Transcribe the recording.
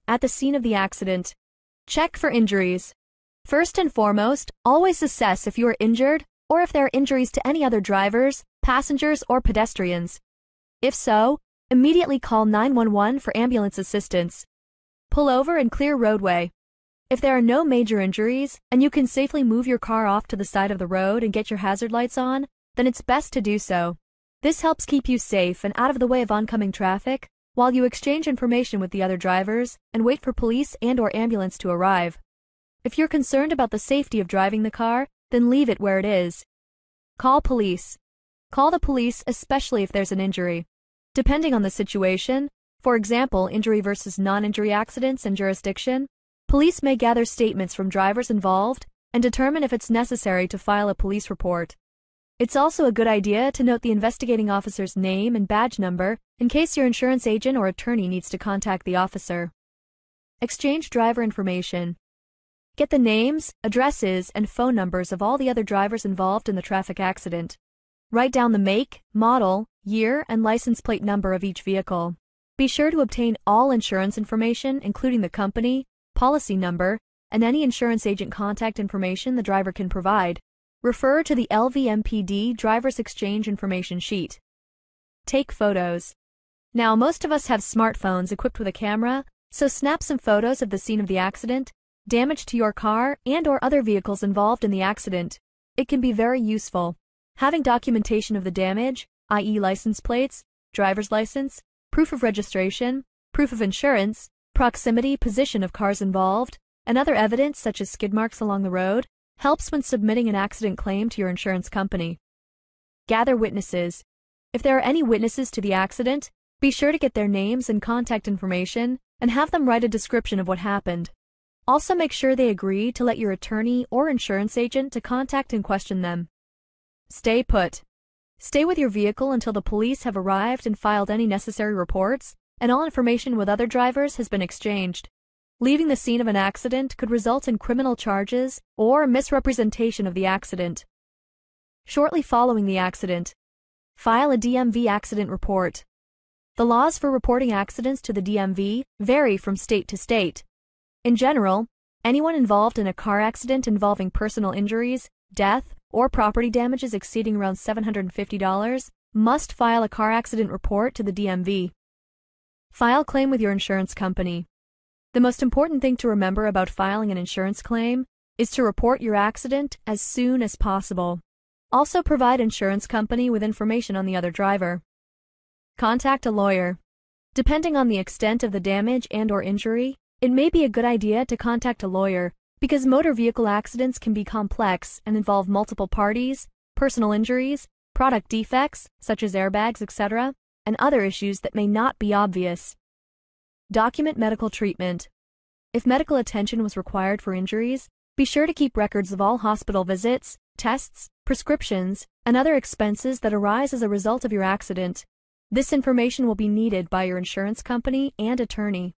At the scene of the accident, check for injuries. First and foremost, always assess if you are injured or if there are injuries to any other drivers, passengers, or pedestrians. If so, immediately call 911 for ambulance assistance. Pull over and clear roadway. If there are no major injuries and you can safely move your car off to the side of the road and get your hazard lights on, then it's best to do so. This helps keep you safe and out of the way of oncoming traffic while you exchange information with the other drivers and wait for police and/or ambulance to arrive. If you're concerned about the safety of driving the car, then leave it where it is. Call police. Call the police, especially if there's an injury. Depending on the situation, for example, injury versus non-injury accidents and jurisdiction, police may gather statements from drivers involved and determine if it's necessary to file a police report. It's also a good idea to note the investigating officer's name and badge number in case your insurance agent or attorney needs to contact the officer. Exchange driver information. Get the names, addresses, and phone numbers of all the other drivers involved in the traffic accident. Write down the make, model, year, and license plate number of each vehicle. Be sure to obtain all insurance information, including the company, policy number, and any insurance agent contact information the driver can provide. Refer to the LVMPD Driver's Exchange Information Sheet. Take photos. Now, most of us have smartphones equipped with a camera, so snap some photos of the scene of the accident, damage to your car, and/or other vehicles involved in the accident. It can be very useful. Having documentation of the damage, i.e. license plates, driver's license, proof of registration, proof of insurance, proximity, position of cars involved, and other evidence such as skid marks along the road, helps when submitting an accident claim to your insurance company. Gather witnesses. If there are any witnesses to the accident, be sure to get their names and contact information and have them write a description of what happened. Also make sure they agree to let your attorney or insurance agent to contact and question them. Stay put. Stay with your vehicle until the police have arrived and filed any necessary reports, and all information with other drivers has been exchanged. Leaving the scene of an accident could result in criminal charges or misrepresentation of the accident. Shortly following the accident, file a DMV accident report. The laws for reporting accidents to the DMV vary from state to state. In general, anyone involved in a car accident involving personal injuries, death, or property damages exceeding around $750 must file a car accident report to the DMV. File claim with your insurance company. The most important thing to remember about filing an insurance claim is to report your accident as soon as possible. Also provide insurance company with information on the other driver. Contact a lawyer. Depending on the extent of the damage and/or injury, it may be a good idea to contact a lawyer because motor vehicle accidents can be complex and involve multiple parties, personal injuries, product defects such as airbags, etc., and other issues that may not be obvious. Document medical treatment. If medical attention was required for injuries, be sure to keep records of all hospital visits, tests, prescriptions, and other expenses that arise as a result of your accident. This information will be needed by your insurance company and attorney.